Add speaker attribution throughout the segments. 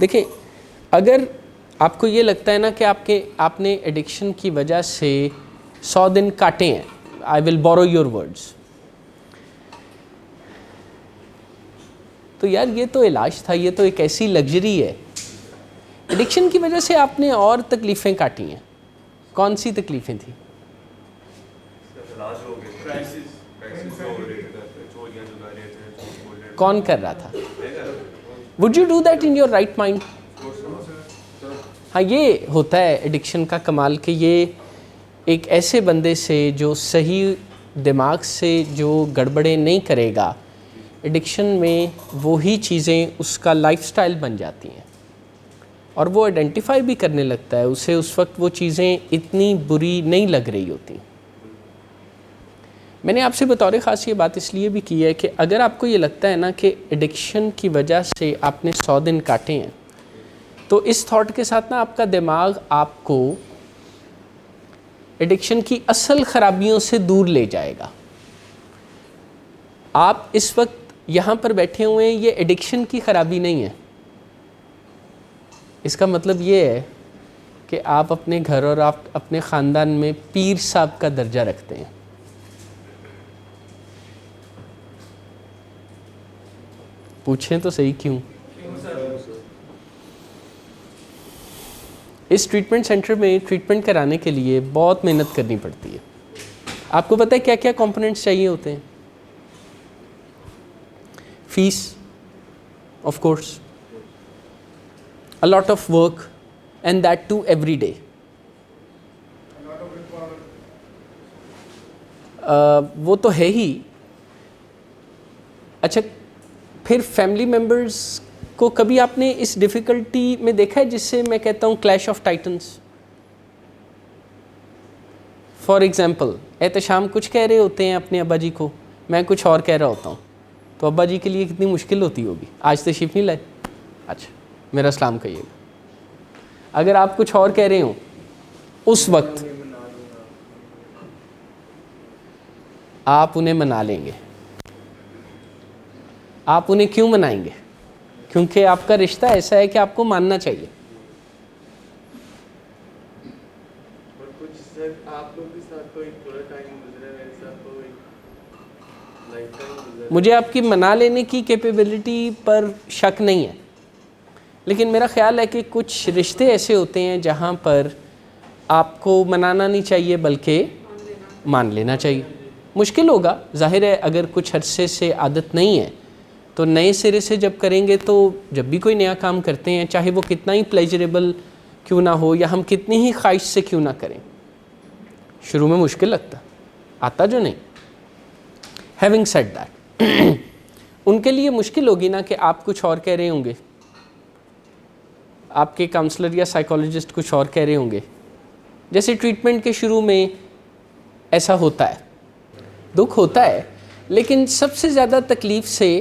Speaker 1: دیکھیں اگر آپ کو یہ لگتا ہے نا کہ آپ نے ایڈکشن کی وجہ سے 100 دن کاٹے ہیں, آئی ول بورو یور ورڈز, تو یار یہ تو علاج تھا, یہ تو ایک ایسی لگژری ہے. ایڈکشن کی وجہ سے آپ نے اور تکلیفیں کاٹی ہیں. کون سی تکلیفیں تھیں؟ کون کر رہا تھا؟ Would you do that in your right mind? ہاں یہ ہوتا ہے ایڈکشن کا کمال کہ یہ ایک ایسے بندے سے جو صحیح دماغ سے جو گڑبڑیں نہیں کرے گا, ایڈکشن میں وہی چیزیں اس کا لائف سٹائل بن جاتی ہیں اور وہ آئیڈینٹیفائی بھی کرنے لگتا ہے, اسے اس وقت وہ چیزیں اتنی بری نہیں لگ رہی ہوتی. میں نے آپ سے بطور خاص یہ بات اس لیے بھی کی ہے کہ اگر آپ کو یہ لگتا ہے نا کہ ایڈکشن کی وجہ سے آپ نے 100 دن کاٹے ہیں, تو اس تھاٹ کے ساتھ نا آپ کا دماغ آپ کو ایڈکشن کی اصل خرابیوں سے دور لے جائے گا. آپ اس وقت یہاں پر بیٹھے ہوئے ہیں, یہ ایڈکشن کی خرابی نہیں ہے. اس کا مطلب یہ ہے کہ آپ اپنے گھر اور آپ اپنے خاندان میں پیر صاحب کا درجہ رکھتے ہیں. پوچھیں تو صحیح کیوں؟ اس ٹریٹمنٹ سینٹر میں ٹریٹمنٹ کرانے کے لیے بہت محنت کرنی پڑتی ہے. آپ کو پتہ ہے کیا کیا کمپوننٹس چاہیے ہوتے ہیں؟ Fees of course, a lot of work, and that too every day. وہ تو ہے ہی. اچھا پھر فیملی ممبرز کو کبھی آپ نے اس ڈیفیکلٹی میں دیکھا ہے جس سے میں کہتا ہوں clash of titans? For example Ehtesham کچھ کہہ رہے ہوتے ہیں اپنے ابا جی کو, میں کچھ اور کہہ رہا ہوتا ہوں, تو ابا جی کے لیے کتنی مشکل ہوتی ہوگی. آج تشریف نہیں لائے, اچھا میرا سلام کہیے گا. اگر آپ کچھ اور کہہ رہے ہوں اس وقت آپ انہیں منا لیں گے. آپ انہیں کیوں منائیں گے؟ کیونکہ آپ کا رشتہ ایسا ہے کہ آپ کو ماننا چاہیے. مجھے آپ کی منا لینے کی کیپیبلٹی پر شک نہیں ہے, لیکن میرا خیال ہے کہ کچھ رشتے ایسے ہوتے ہیں جہاں پر آپ کو منانا نہیں چاہیے بلکہ مان لینا چاہیے. مشکل ہوگا ظاہر ہے, اگر کچھ عرصے سے عادت نہیں ہے تو نئے سرے سے جب کریں گے تو جب بھی کوئی نیا کام کرتے ہیں چاہے وہ کتنا ہی پلیجریبل کیوں نہ ہو یا ہم کتنی ہی خواہش سے کیوں نہ کریں, شروع میں مشکل لگتا, آتا جو نہیں. ہیونگ سیڈ دیٹ, ان کے لیے مشکل ہوگی نا کہ آپ کچھ اور کہہ رہے ہوں گے, آپ کے کاؤنسلر یا سائیکالوجسٹ کچھ اور کہہ رہے ہوں گے. جیسے ٹریٹمنٹ کے شروع میں ایسا ہوتا ہے, دکھ ہوتا ہے, لیکن سب سے زیادہ تکلیف سے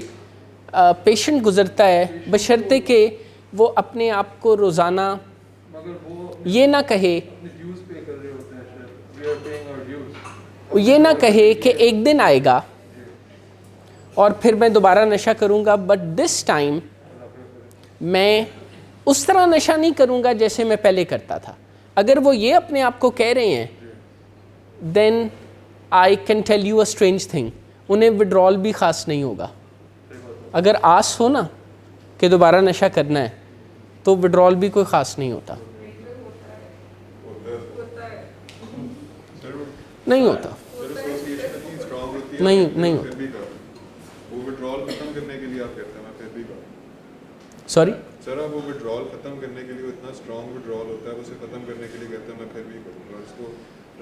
Speaker 1: پیشنٹ گزرتا ہے بشرطے کہ وہ اپنے آپ کو روزانہ یہ نہ کہے کہ ایک دن آئے گا اور پھر میں دوبارہ نشہ کروں گا, بٹ دس ٹائم میں اس طرح نشہ نہیں کروں گا جیسے میں پہلے کرتا تھا. اگر وہ یہ اپنے آپ کو کہہ رہے ہیں then I can tell you a strange thing, انہیں وڈرال بھی خاص نہیں ہوگا. اگر آس ہو نا کہ دوبارہ نشہ کرنا ہے تو وڈرال بھی کوئی خاص نہیں ہوتا. نہیں ہوتا, نہیں ہوتا. سوری
Speaker 2: سر وہ وڈرال ختم کرنے کے لیے اتنا اسٹرانگ وڈرال ہوتا ہے, اسے ختم کرنے کے لیے کہتے ہیں میں پھر بھی کروں گا, اس کو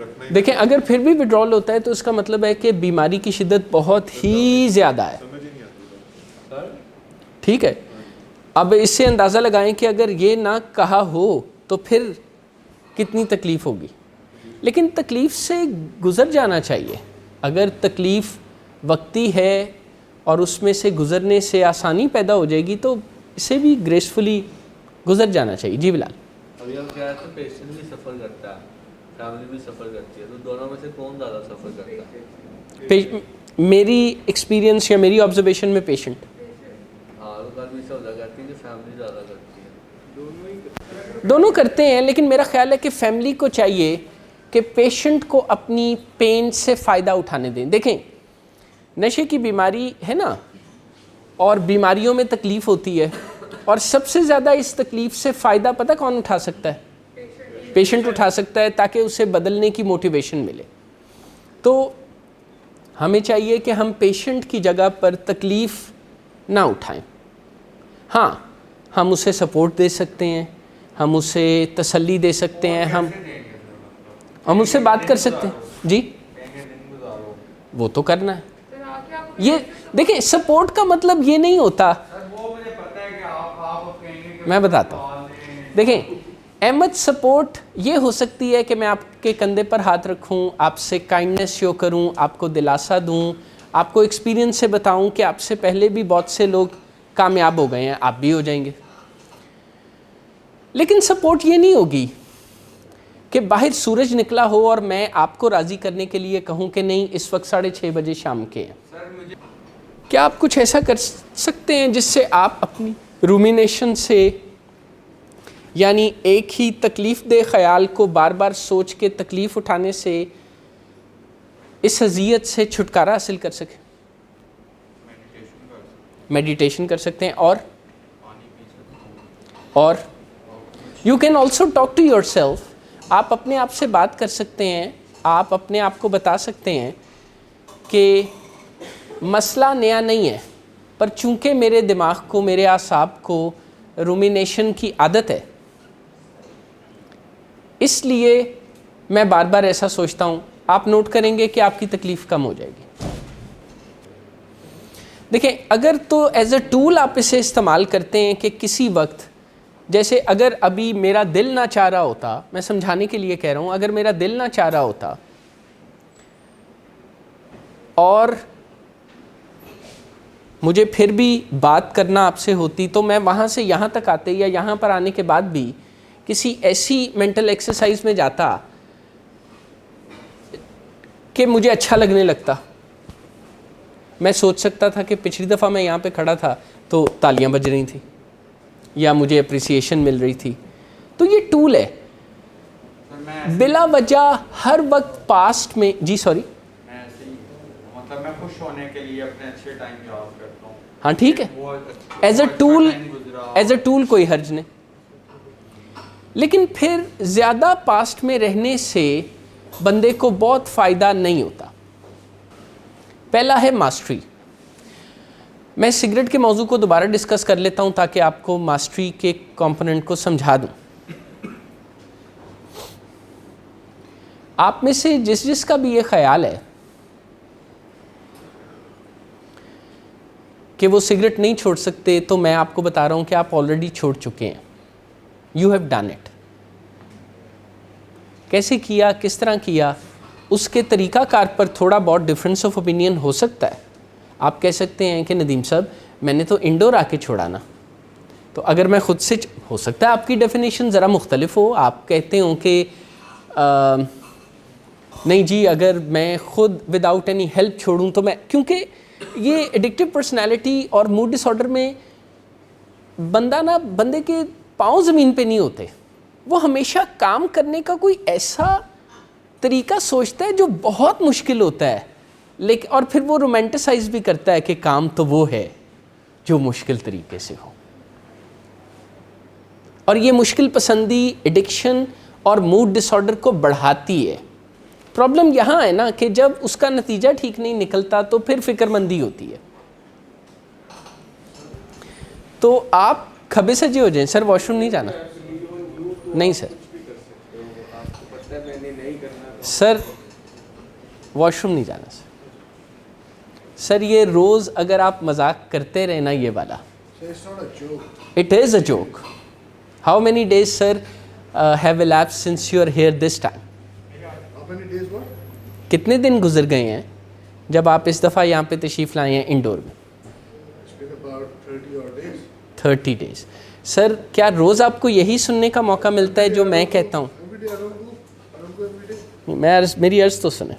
Speaker 2: رکھنا ہی.
Speaker 1: دیکھیں اگر پھر بھی وڈرال ہوتا ہے تو اس کا مطلب ہے کہ بیماری کی شدت بہت ہی زیادہ ہے.
Speaker 2: سمجھ ہی نہیں آتی.
Speaker 1: ٹھیک ہے, اب اس سے اندازہ لگائیں کہ اگر یہ نہ کہا ہو تو پھر کتنی تکلیف ہوگی. لیکن تکلیف سے گزر جانا چاہیے. اگر تکلیف وقتی ہے اور اس میں سے گزرنے سے آسانی پیدا ہو جائے گی تو اسے بھی گریسفلی گزر جانا چاہیے. جی بلال.
Speaker 3: ابھی ہم کہہ رہے تھے پیشنٹ بھی سفر کرتا ہے, فیملی بھی سفر کرتی ہے, تو دونوں میں سے کون زیادہ سفر کرتا ہے؟
Speaker 1: میری ایکسپیرینس یا میری آبزرویشن میں پیشنٹ.
Speaker 3: ہاں, تو کل بھی ایسا ہو جاتا ہے کہ فیملی زیادہ کرتی ہے؟
Speaker 1: دونوں کرتے ہیں، لیکن میرا خیال ہے کہ فیملی کو چاہیے کہ پیشنٹ کو اپنی پین سے فائدہ اٹھانے دیں. دیکھیں نشے کی بیماری ہے نا، اور بیماریوں میں تکلیف ہوتی ہے، اور سب سے زیادہ اس تکلیف سے فائدہ پتہ کون اٹھا سکتا ہے؟ پیشنٹ اٹھا سکتا ہے، تاکہ اسے بدلنے کی موٹیویشن ملے. تو ہمیں چاہیے کہ ہم پیشنٹ کی جگہ پر تکلیف نہ اٹھائیں. ہاں ہم اسے سپورٹ دے سکتے ہیں، ہم اسے تسلی دے سکتے ہیں، ہم اس سے بات کر سکتے ہیں. جی وہ تو کرنا ہے. یہ دیکھیں سپورٹ کا مطلب یہ نہیں ہوتا، میں بتاتا ہوں. دیکھیں احمد، سپورٹ یہ ہو سکتی ہے کہ میں آپ کے کندھے پر ہاتھ رکھوں، آپ سے کائنڈنس شو کروں، آپ کو دلاسا دوں، آپ کو ایکسپیرینس سے بتاؤں کہ آپ سے پہلے بھی بہت سے لوگ کامیاب ہو گئے ہیں، آپ بھی ہو جائیں گے. لیکن سپورٹ یہ نہیں ہوگی کہ باہر سورج نکلا ہو اور میں آپ کو راضی کرنے کے لیے کہوں کہ نہیں اس وقت 6:30 بجے شام کے ہیں. کیا آپ کچھ ایسا کر سکتے ہیں جس سے آپ اپنی رومینیشن سے، یعنی ایک ہی تکلیف دہ خیال کو بار بار سوچ کے تکلیف اٹھانے سے، اس اذیت سے چھٹکارا حاصل کر سکیں؟ میڈیٹیشن کر سکتے ہیں، اور you can also talk to yourself. آپ اپنے آپ سے بات کر سکتے ہیں، آپ اپنے آپ کو بتا سکتے ہیں کہ مسئلہ نیا نہیں ہے، پر چونکہ میرے دماغ کو، میرے اعصاب کو رومینیشن کی عادت ہے، اس لیے میں بار بار ایسا سوچتا ہوں. آپ نوٹ کریں گے کہ آپ کی تکلیف کم ہو جائے گی. دیکھیں اگر تو ایز اے ٹول آپ اسے استعمال کرتے ہیں کہ کسی وقت، جیسے اگر ابھی میرا دل نہ چاہ رہا ہوتا، میں سمجھانے کے لیے کہہ رہا ہوں، اگر میرا دل نہ چاہ رہا ہوتا اور مجھے پھر بھی بات کرنا آپ سے ہوتی، تو میں وہاں سے یہاں تک آتے یا یہاں پر آنے کے بعد بھی کسی ایسی مینٹل ایکسرسائز میں جاتا کہ مجھے اچھا لگنے لگتا. میں سوچ سکتا تھا کہ پچھلی دفعہ میں یہاں پہ کھڑا تھا تو تالیاں بج رہی تھیں یا مجھے اپریسیشن مل رہی تھی. تو یہ ٹول ہے. بلا وجہ ہر وقت پاسٹ میں، جی سوری،
Speaker 4: مطلب میں خوش ہونے کے لیے اپنے اچھے ٹائم یاد کرتا ہوں.
Speaker 1: ہاں ٹھیک ہے، ایز اے ٹول کوئی حرج نہیں. لیکن پھر زیادہ پاسٹ میں رہنے سے بندے کو بہت فائدہ نہیں ہوتا. پہلا ہے ماسٹری. میں سگریٹ کے موضوع کو دوبارہ ڈسکس کر لیتا ہوں تاکہ آپ کو ماسٹری کے کمپوننٹ کو سمجھا دوں. آپ میں سے جس کا بھی یہ خیال ہے کہ وہ سگریٹ نہیں چھوڑ سکتے، تو میں آپ کو بتا رہا ہوں کہ آپ آلریڈی چھوڑ چکے ہیں. You have done it. کیسے کیا، کس طرح کیا، اس کے طریقہ کار پر تھوڑا بہت ڈفرینس آف اوپینین ہو سکتا ہے. آپ کہہ سکتے ہیں کہ ندیم صاحب میں نے تو انڈور آ کے چھوڑا نا. تو اگر میں خود سے ہو سکتا ہے آپ کی ڈیفینیشن ذرا مختلف ہو. آپ کہتے ہوں کہ نہیں جی اگر میں خود وداؤٹ اینی ہیلپ چھوڑوں تو میں، کیونکہ یہ ایڈکٹیو پرسنالٹی اور موڈ ڈس آرڈر میں بندے کے پاؤں زمین پہ نہیں ہوتے. وہ ہمیشہ کام کرنے کا کوئی ایسا طریقہ سوچتا ہے جو بہت مشکل ہوتا ہے، لیکن اور پھر وہ رومانٹیسائز بھی کرتا ہے کہ کام تو وہ ہے جو مشکل طریقے سے ہو. اور یہ مشکل پسندی ایڈکشن اور موڈ ڈس آرڈر کو بڑھاتی ہے. پرابلم یہاں ہے نا کہ جب اس کا نتیجہ ٹھیک نہیں نکلتا تو پھر فکر مندی ہوتی ہے. تو آپ کھبے سجے ہو جائیں، سر واش روم نہیں جانا؟ نہیں سر، سر واش روم نہیں جانا سر. یہ روز اگر آپ مذاق کرتے رہے نا یہ والا، it is a joke. How many days sir have elapsed since you are here this time؟ کتنے دن گزر گئے ہیں جب آپ اس دفعہ یہاں پہ تشریف لائے ہیں انڈور میں؟ 30 days. سر کیا روز آپ کو یہی سننے کا موقع ملتا ہے جو میں کہتا ہوں؟ میری عرض تو سنیں.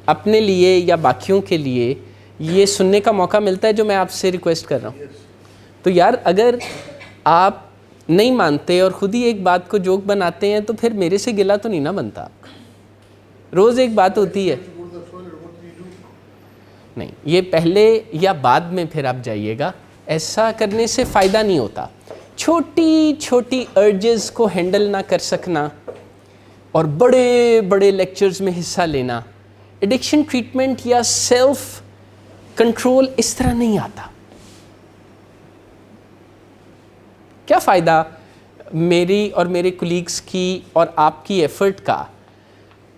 Speaker 1: اپنے لیے یا باقیوں کے لیے یہ سننے کا موقع ملتا ہے جو میں آپ سے ریکویسٹ کر رہا ہوں؟ تو یار اگر آپ نہیں مانتے اور خود ہی ایک بات کو جوک بناتے ہیں تو پھر میرے سے گلا تو نہیں نا بنتا آپ کا. روز ایک بات ہوتی ہے. نہیں, یہ پہلے یا بعد میں پھر آپ جائیے گا. ایسا کرنے سے فائدہ نہیں ہوتا. چھوٹی چھوٹی ارجز کو ہینڈل نہ کر سکنا اور بڑے بڑے لیکچرز میں حصہ لینا, ایڈکشن ٹریٹمنٹ یا سیلف کنٹرول اس طرح نہیں آتا. کیا فائدہ میری اور میرے کولیگز کی اور آپ کی ایفرٹ کا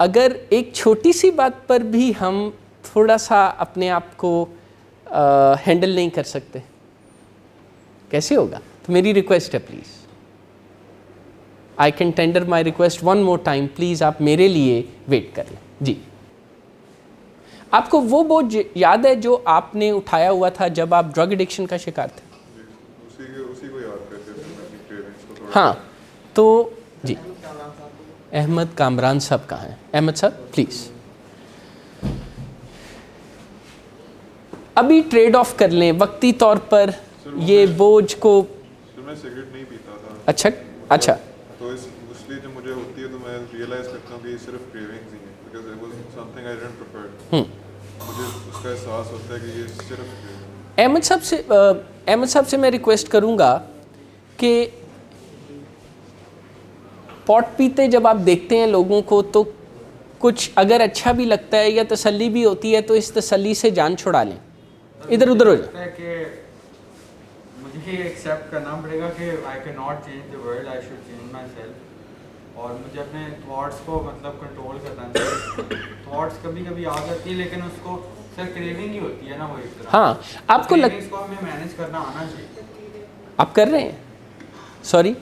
Speaker 1: اگر ایک چھوٹی سی بات پر بھی ہم تھوڑا سا اپنے آپ کو ہینڈل نہیں کر سکتے؟ کیسے ہوگا؟ تو میری ریکویسٹ ہے please, I can tender my request one more time, please آپ میرے لیے ویٹ کر لیں. جی, آپ کو وہ بوجھ یاد ہے جو آپ نے اٹھایا ہوا تھا جب آپ ڈرگ ایڈکشن کا شکار تھے؟
Speaker 2: اسی کو یاد کرتے تھے اپنی cravings کو تھوڑا.
Speaker 1: ہاں, تو جی احمد کامران صاحب کہاں ہیں؟ احمد صاحب پلیز ابھی ٹریڈ آف کر لیں وقتی طور پر یہ بوجھ کو.
Speaker 2: سر میں سگریٹ نہیں پیتا تھا.
Speaker 1: اچھا
Speaker 2: تو اس لیے جب مجھے ہوتی ہے تو میں ریئلائز کرتا ہوں کہ یہ صرف cravings ہی ہیں, because it was something I didn't prefer. مجھے اس کا احساس ہوتا ہے کہ یہ صرف
Speaker 1: احمد صاحب سے میں ریکویسٹ کروں گا کہ پاٹ پیتے جب آپ دیکھتے ہیں لوگوں کو تو کچھ اگر اچھا بھی لگتا ہے یا تسلی بھی ہوتی ہے تو اس تسلی سے جان چھڑا لیں, ادھر ادھر ہو جائیں.
Speaker 4: کہ مجھے یہ ایکسیپٹ کرنا پڑے گا کہ I can not change the world, I should change my self, اور مجھے اپنے تھاٹس کو مطلب کنٹرول کرنا چاہیے. تھاٹس کبھی کبھی آ جاتی ہے لیکن اس کو سر کریونگ ہی ہوتی ہے نا, وہ ایک طرح.
Speaker 1: ہاں, آپ کو
Speaker 4: کریونگز کو ہمیں مینیج کرنا آنا چاہیے.
Speaker 1: آپ کر رہے ہیں, سوری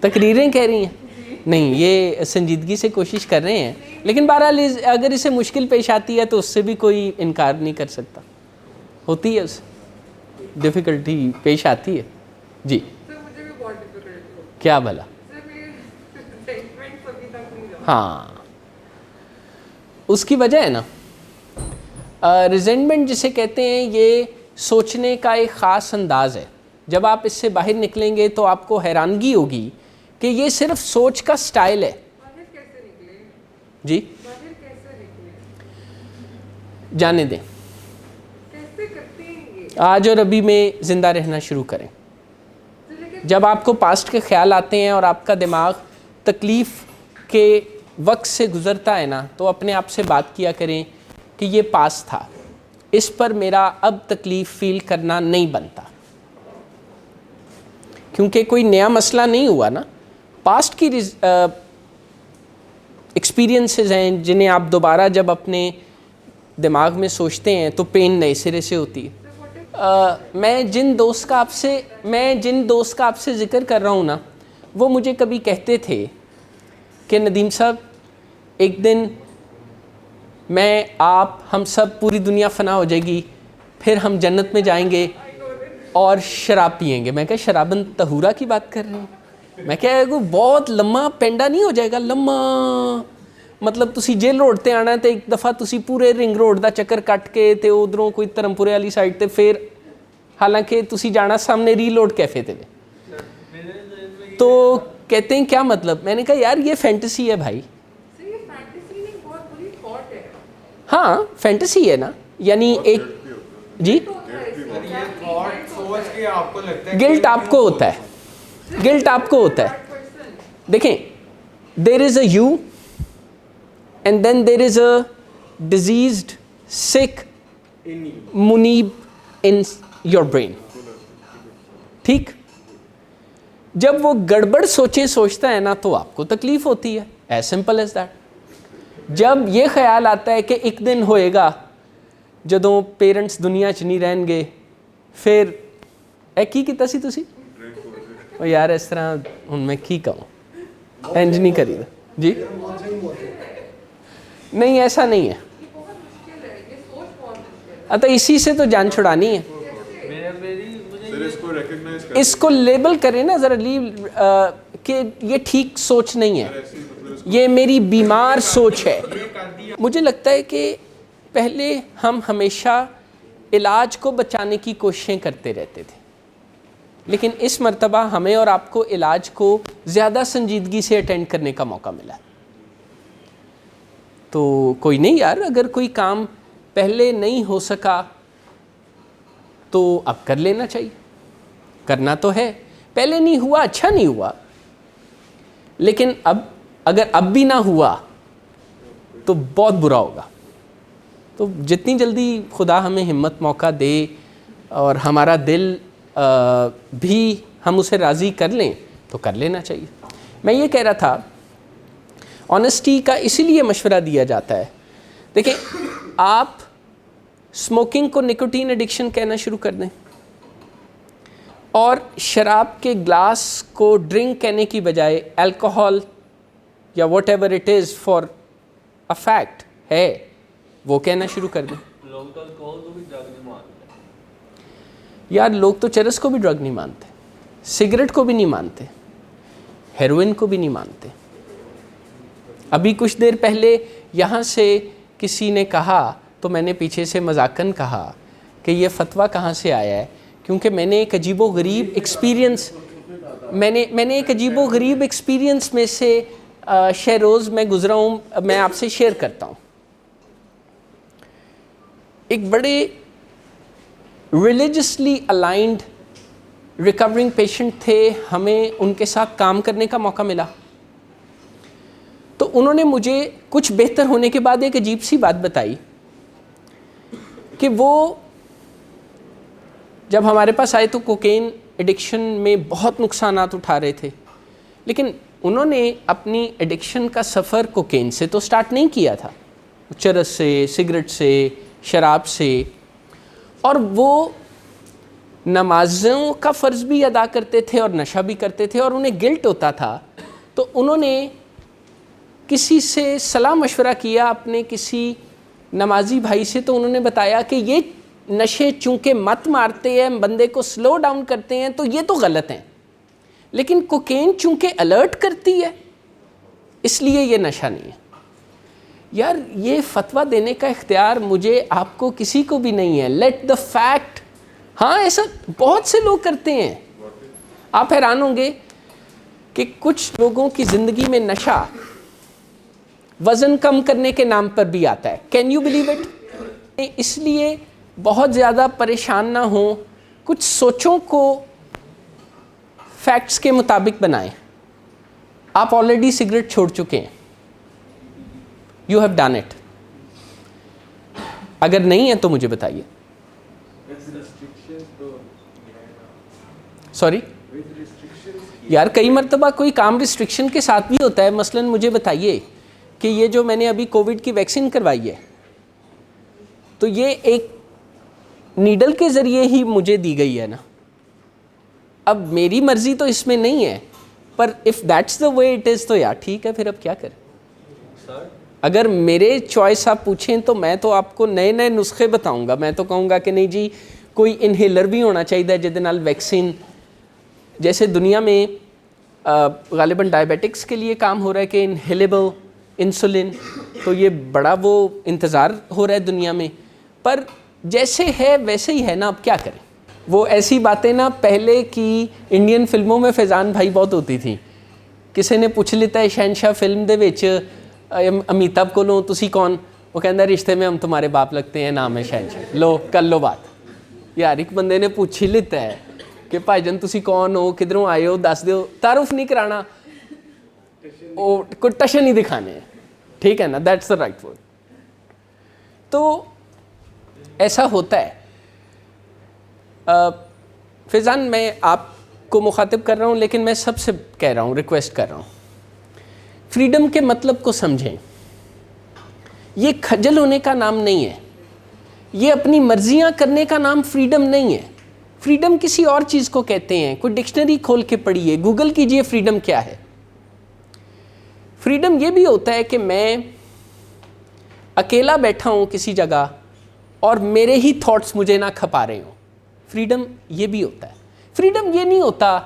Speaker 1: تقریریں کہہ رہی ہیں؟ نہیں, یہ سنجیدگی سے کوشش کر رہے ہیں, لیکن بہرحال اگر اسے مشکل پیش آتی ہے تو اس سے بھی کوئی انکار نہیں کر سکتا. ہوتی ہے اس ڈیفیکلٹی پیش آتی ہے. جی
Speaker 5: مجھے بھی بہت ڈیفیکلٹ ہو.
Speaker 1: کیا بھلا؟ ہاں, اس کی وجہ ہے نا ریزنٹمنٹ جسے کہتے ہیں, یہ سوچنے کا ایک خاص انداز ہے. جب آپ اس سے باہر نکلیں گے تو آپ کو حیرانگی ہوگی کہ یہ صرف سوچ کا سٹائل ہے.
Speaker 5: باہر کیسے نکلے؟
Speaker 1: جی
Speaker 5: باہر کیسے نکلے؟
Speaker 1: جانے دیں,
Speaker 5: کیسے کرتے ہیں یہ؟
Speaker 1: آج اور ابھی میں زندہ رہنا شروع کریں. جب آپ کو پاسٹ کے خیال آتے ہیں اور آپ کا دماغ تکلیف کے وقت سے گزرتا ہے نا, تو اپنے آپ سے بات کیا کریں کہ یہ پاس تھا, اس پر میرا اب تکلیف فیل کرنا نہیں بنتا, کیونکہ کوئی نیا مسئلہ نہیں ہوا نا. پاسٹ کی ایکسپیرینسز ہیں جنہیں آپ دوبارہ جب اپنے دماغ میں سوچتے ہیں تو پین نئے سرے سے ہوتی ہے. میں جن دوست کا آپ سے ذکر کر رہا ہوں نا, وہ مجھے کبھی کہتے تھے کہ ندیم صاحب ایک دن میں, آپ, ہم سب, پوری دنیا فنا ہو جائے گی, پھر ہم جنت میں جائیں گے اور شراب پئیں گے. میں کہا شرابن طہورا کی بات کر رہے ہیں؟ میں کہا بہت لمبا پینڈا نہیں ہو جائے گا, لمبا مطلب تسی جیل روڈ تے آنا تے ایک دفعہ تسی پورے رنگ روڈ دا چکر کٹ کے تے ادھروں کوئی دھرمپورے والی سائڈ تے, پھر حالانکہ تسی جانا سامنے ری لوڈ کیفے تے. تو کہتے ہیں کیا مطلب؟ میں نے کہا یار یہ فینٹیسی ہے بھائی.
Speaker 5: یہ فینٹیسی نہیں, بہت بری تھاٹ ہے.
Speaker 1: ہاں فینٹیسی ہے نا, یعنی ایک جی گلٹ آپ کو ہوتا ہے, گلٹ آپ کو ہوتا ہے. دیکھیں, دیر از اے you and then there is a diseased سک منیب ان یور برین. ٹھیک, جب وہ گڑبڑ سوچیں سوچتا ہے نا تو آپ کو تکلیف ہوتی ہے, ایز سمپل ایز دیٹ. جب یہ خیال آتا ہے کہ ایک دن ہوئے گا جدوں پیرنٹس دنیا چ نہیں رہن گے, پھر اے کی کیتا سی تسی او یار اس طرح ہن میں کی کہوں, انج نہیں کری دا. جی نہیں ایسا نہیں ہے, اتا اسی سے تو جان چھڑانی ہے. اس کو لیبل کریں نا ذرا, کہ یہ ٹھیک سوچ نہیں ہے, یہ میری بیمار سوچ ہے. مجھے لگتا ہے کہ پہلے ہم ہمیشہ علاج کو بچانے کی کوششیں کرتے رہتے تھے، لیکن اس مرتبہ ہمیں اور آپ کو علاج کو زیادہ سنجیدگی سے اٹینڈ کرنے کا موقع ملا۔ تو کوئی نہیں یار، اگر کوئی کام پہلے نہیں ہو سکا تو اب کر لینا چاہیے، کرنا تو ہے، پہلے نہیں ہوا اچھا نہیں ہوا، لیکن اب اگر اب بھی نہ ہوا تو بہت برا ہوگا۔ تو جتنی جلدی خدا ہمیں ہمت موقع دے اور ہمارا دل بھی ہم اسے راضی کر لیں تو کر لینا چاہیے۔ میں یہ کہہ رہا تھا آنیسٹی کا اسی لیے مشورہ دیا جاتا ہے۔ دیکھیں، آپ اسموکنگ کو نکوٹین ایڈکشن کہنا شروع کر دیں اور شراب کے گلاس کو ڈرنک کہنے کی بجائے الکوہول یا what ever it is for a fact ہے وہ کہنا شروع کر دیں۔
Speaker 3: لوگ تو الکوہول کو بھی ڈرگ نہیں مانتے
Speaker 1: یار، لوگ تو چرس کو بھی ڈرگ نہیں مانتے، سگریٹ کو بھی نہیں مانتے، ہیروئن کو بھی نہیں مانتے۔ ابھی کچھ دیر پہلے یہاں سے کسی نے کہا تو میں نے پیچھے سے مذاقاً کہا کہ یہ فتویٰ کہاں سے آیا ہے، کیونکہ میں نے ایک عجیب و غریب ایکسپیرینس میں سے شہروز میں گزرا ہوں، میں آپ سے شیئر کرتا ہوں۔ ایک بڑے ریلیجسلی الائنڈ ریکورنگ پیشنٹ تھے، ہمیں ان کے ساتھ کام کرنے کا موقع ملا، تو انہوں نے مجھے کچھ بہتر ہونے کے بعد ایک عجیب سی بات بتائی کہ وہ جب ہمارے پاس آئے تو کوکین ایڈکشن میں بہت نقصانات اٹھا رہے تھے، لیکن انہوں نے اپنی ایڈکشن کا سفر کوکین سے تو سٹارٹ نہیں کیا تھا، چرس سے، سگریٹ سے، شراب سے، اور وہ نمازوں کا فرض بھی ادا کرتے تھے اور نشہ بھی کرتے تھے، اور انہیں گلٹ ہوتا تھا۔ تو انہوں نے کسی سے صلاح مشورہ کیا، اپنے کسی نمازی بھائی سے، تو انہوں نے بتایا کہ یہ نشے چونکہ مت مارتے ہیں، بندے کو سلو ڈاؤن کرتے ہیں، تو یہ تو غلط ہیں، لیکن کوکین چونکہ الرٹ کرتی ہے اس لیے یہ نشہ نہیں ہے۔ یار، یہ فتویٰ دینے کا اختیار مجھے، آپ کو، کسی کو بھی نہیں ہے۔ لیٹ دا فیکٹ، ہاں ایسا بہت سے لوگ کرتے ہیں۔ آپ حیران ہوں گے کہ کچھ لوگوں کی زندگی میں نشہ وزن کم کرنے کے نام پر بھی آتا ہے۔ Can you believe it? اس لیے بہت زیادہ پریشان نہ ہوں، کچھ سوچوں کو فیکٹس کے مطابق بنائیں۔ آپ آلریڈی سگریٹ چھوڑ چکے ہیں، یو ہیو ڈن اٹ۔ اگر نہیں ہے تو مجھے بتائیے۔ سوری یار، کئی مرتبہ کوئی کام ریسٹرکشن کے ساتھ بھی ہوتا ہے۔ مثلاً مجھے بتائیے کہ یہ جو میں نے ابھی کووڈ کی ویکسین کروائی ہے، تو یہ ایک نیڈل کے ذریعے ہی مجھے دی گئی ہے نا، اب میری مرضی تو اس میں نہیں ہے، پر if that's the way it is تو یار ٹھیک ہے، پھر اب کیا کریں۔ اگر میرے چوائس آپ پوچھیں تو میں تو آپ کو نئے نئے نسخے بتاؤں گا۔ میں تو کہوں گا کہ نہیں جی، کوئی انہیلر بھی ہونا چاہیے جہدے نال ویکسین، جیسے دنیا میں غالباً ڈائبیٹکس کے لیے کام ہو رہا ہے کہ انہیلیبل انسولن، تو یہ بڑا وہ انتظار ہو رہا ہے دنیا میں، پر جیسے ہے ویسے ہی ہے نا، اب کیا کریں۔ وہ ایسی باتیں نا پہلے کی انڈین فلموں میں فیضان بھائی بہت ہوتی تھیں، کسی نے پوچھ لیتا ہے شہنشاہ فلم دے وچ امیتابھ کو، تسی کون؟ وہ کہندا رشتے میں ہم تمہارے باپ لگتے ہیں، نام ہے شہنشاہ، لو کر لو بات۔ یار ایک بندے نے پوچھ ہی لیتا ہے کہ بھائی جان تسی کون ہو، کدھروں آئے ہو، دس دیو، تعارف نہیں کرانا، کوئی ٹشن نہیں دکھانے ہیں، ٹھیک ہے نا، دیٹس دا رائٹ ورڈ۔ تو ایسا ہوتا ہے۔ فیضان، میں آپ کو مخاطب کر رہا ہوں، لیکن میں سب سے کہہ رہا ہوں، ریکویسٹ کر رہا ہوں، فریڈم کے مطلب کو سمجھیں۔ یہ کھجل ہونے کا نام نہیں ہے، یہ اپنی مرضیاں کرنے کا نام فریڈم نہیں ہے۔ فریڈم کسی اور چیز کو کہتے ہیں، کوئی ڈکشنری کھول کے پڑھیے، گوگل کیجئے فریڈم کیا ہے۔ فریڈم یہ بھی ہوتا ہے کہ میں اکیلا بیٹھا ہوں کسی جگہ اور میرے ہی تھاٹس مجھے نہ کھپا رہے ہوں، فریڈم یہ بھی ہوتا ہے۔ فریڈم یہ نہیں ہوتا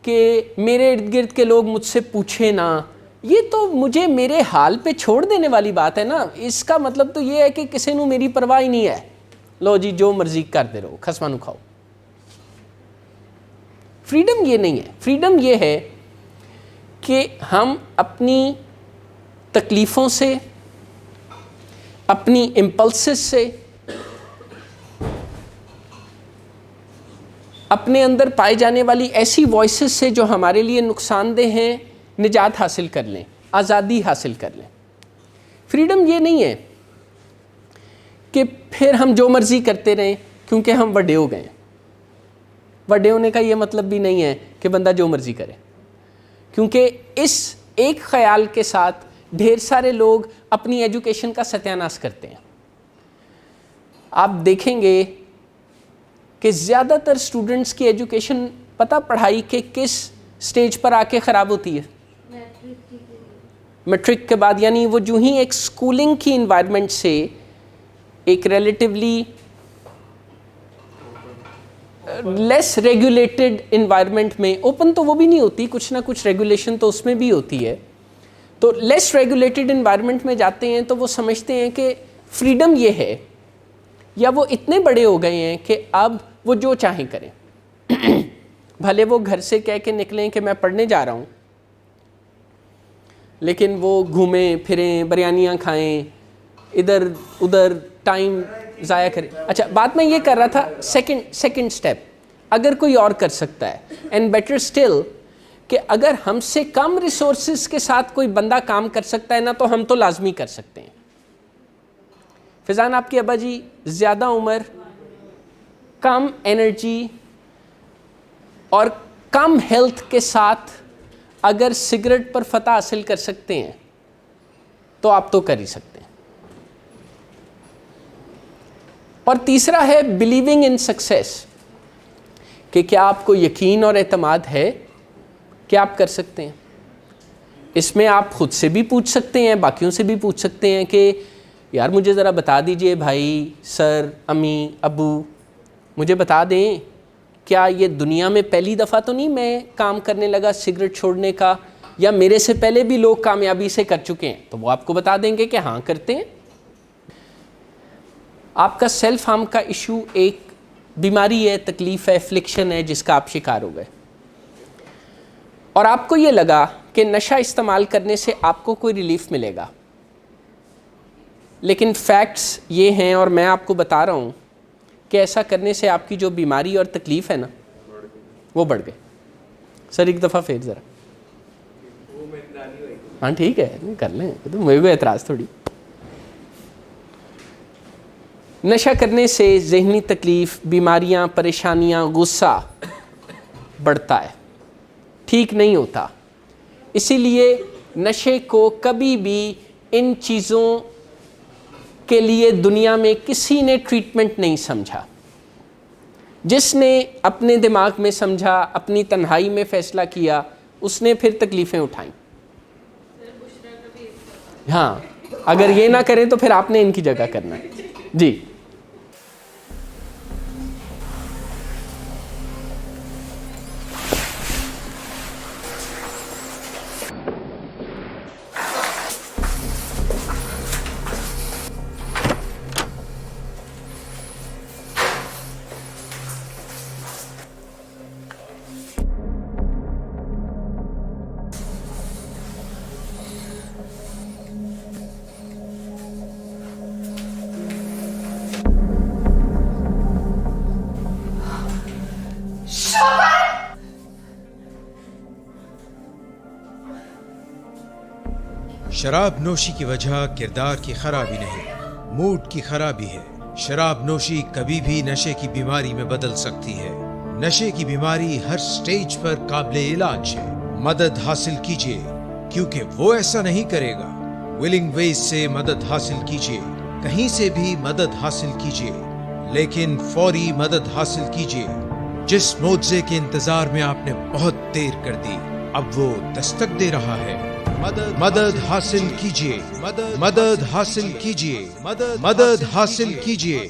Speaker 1: کہ میرے ارد گرد کے لوگ مجھ سے پوچھیں نہ، یہ تو مجھے میرے حال پہ چھوڑ دینے والی بات ہے نا۔ اس کا مطلب تو یہ ہے کہ کسی نو میری پرواہ ہی نہیں ہے، لو جی جو مرضی کرتے رہو خسمانو کھاؤ. فریڈم یہ نہیں ہے. فریڈم یہ ہے کہ ہم اپنی تکلیفوں سے, اپنی امپلسز سے, اپنے اندر پائے جانے والی ایسی وائسز سے جو ہمارے لیے نقصان دہ ہیں نجات حاصل کر لیں, آزادی حاصل کر لیں. فریڈم یہ نہیں ہے کہ پھر ہم جو مرضی کرتے رہیں کیونکہ ہم بڑے ہو گئے ہیں. بڑے ہونے کا یہ مطلب بھی نہیں ہے کہ بندہ جو مرضی کرے, کیونکہ اس ایک خیال کے ساتھ ڈھیر سارے لوگ اپنی ایجوکیشن کا ستیاناش کرتے ہیں. آپ دیکھیں گے کہ زیادہ تر اسٹوڈنٹس کی ایجوکیشن پتہ پڑھائی کے کس سٹیج پر آ کے خراب ہوتی ہے؟ میٹرک کے بعد. یعنی وہ جو ہی ایک اسکولنگ کی انوائرمنٹ سے ایک ریلیٹیولی لیس ریگولیٹڈ انوائرمنٹ میں, اوپن تو وہ بھی نہیں ہوتی, کچھ نہ کچھ ریگولیشن تو اس میں بھی ہوتی ہے, تو لیس ریگولیٹڈ انوائرمنٹ میں جاتے ہیں تو وہ سمجھتے ہیں کہ فریڈم یہ ہے, یا وہ اتنے بڑے ہو گئے ہیں کہ اب وہ جو چاہیں کریں. بھلے وہ گھر سے کہہ کے نکلیں کہ میں پڑھنے جا رہا ہوں, لیکن وہ گھومیں پھریں, بریانیاں کھائیں, ادھر ادھر ٹائم ضائع کریں. اچھا, بات میں یہ کر رہا تھا سیکنڈ سٹیپ, اگر کوئی اور کر سکتا ہے, اینڈ بیٹر اسٹل کہ اگر ہم سے کم ریسورسز کے ساتھ کوئی بندہ کام کر سکتا ہے نا, تو ہم تو لازمی کر سکتے ہیں. فیضان آپ کے ابا جی زیادہ عمر, کم انرجی اور کم ہیلتھ کے ساتھ اگر سگریٹ پر فتح حاصل کر سکتے ہیں تو آپ تو کر ہی سکتے ہیں. اور تیسرا ہے بلیونگ ان سکسیس, کہ کیا آپ کو یقین اور اعتماد ہے کہ آپ کر سکتے ہیں. اس میں آپ خود سے بھی پوچھ سکتے ہیں, باقیوں سے بھی پوچھ سکتے ہیں کہ یار مجھے ذرا بتا دیجئے بھائی, سر, امی, ابو, مجھے بتا دیں کیا یہ دنیا میں پہلی دفعہ تو نہیں میں کام کرنے لگا سگریٹ چھوڑنے کا, یا میرے سے پہلے بھی لوگ کامیابی سے کر چکے ہیں. تو وہ آپ کو بتا دیں گے کہ ہاں کرتے ہیں. آپ کا سیلف ہارم کا ایشو ایک بیماری ہے, تکلیف ہے, افلکشن ہے جس کا آپ شکار ہو گئے, اور آپ کو یہ لگا کہ نشہ استعمال کرنے سے آپ کو کوئی ریلیف ملے گا. لیکن فیکٹس یہ ہیں, اور میں آپ کو بتا رہا ہوں کہ ایسا کرنے سے آپ کی جو بیماری اور تکلیف ہے نا وہ بڑھ گئے. سر ایک دفعہ پھر ذرا, ہاں ٹھیک ہے کر لیں, تو مجھے کوئی اعتراض تھوڑی. نشہ کرنے سے ذہنی تکلیف, بیماریاں, پریشانیاں, غصہ بڑھتا ہے, ٹھیک نہیں ہوتا. اسی لیے نشے کو کبھی بھی ان چیزوں کے لیے دنیا میں کسی نے ٹریٹمنٹ نہیں سمجھا. جس نے اپنے دماغ میں سمجھا, اپنی تنہائی میں فیصلہ کیا, اس نے پھر تکلیفیں اٹھائیں. ہاں, اگر یہ نہ کریں تو پھر آپ نے ان کی جگہ کرنا ہے. جی
Speaker 6: شراب نوشی کی وجہ کردار کی خرابی نہیں, موڈ کی خرابی ہے. شراب نوشی کبھی بھی نشے کی بیماری میں بدل سکتی ہے. نشے کی بیماری ہر سٹیج پر قابل علاج ہے. مدد حاصل کیجیے, کیونکہ وہ ایسا نہیں کرے گا. ولنگ ویز سے مدد حاصل کیجیے, کہیں سے بھی مدد حاصل کیجیے, لیکن فوری مدد حاصل کیجیے. جس معجزے کے انتظار میں آپ نے بہت دیر کر دی, اب وہ دستک دے رہا ہے. مدد حاصل کیجیے, مدد حاصل کیجیے, مدد حاصل کیجیے.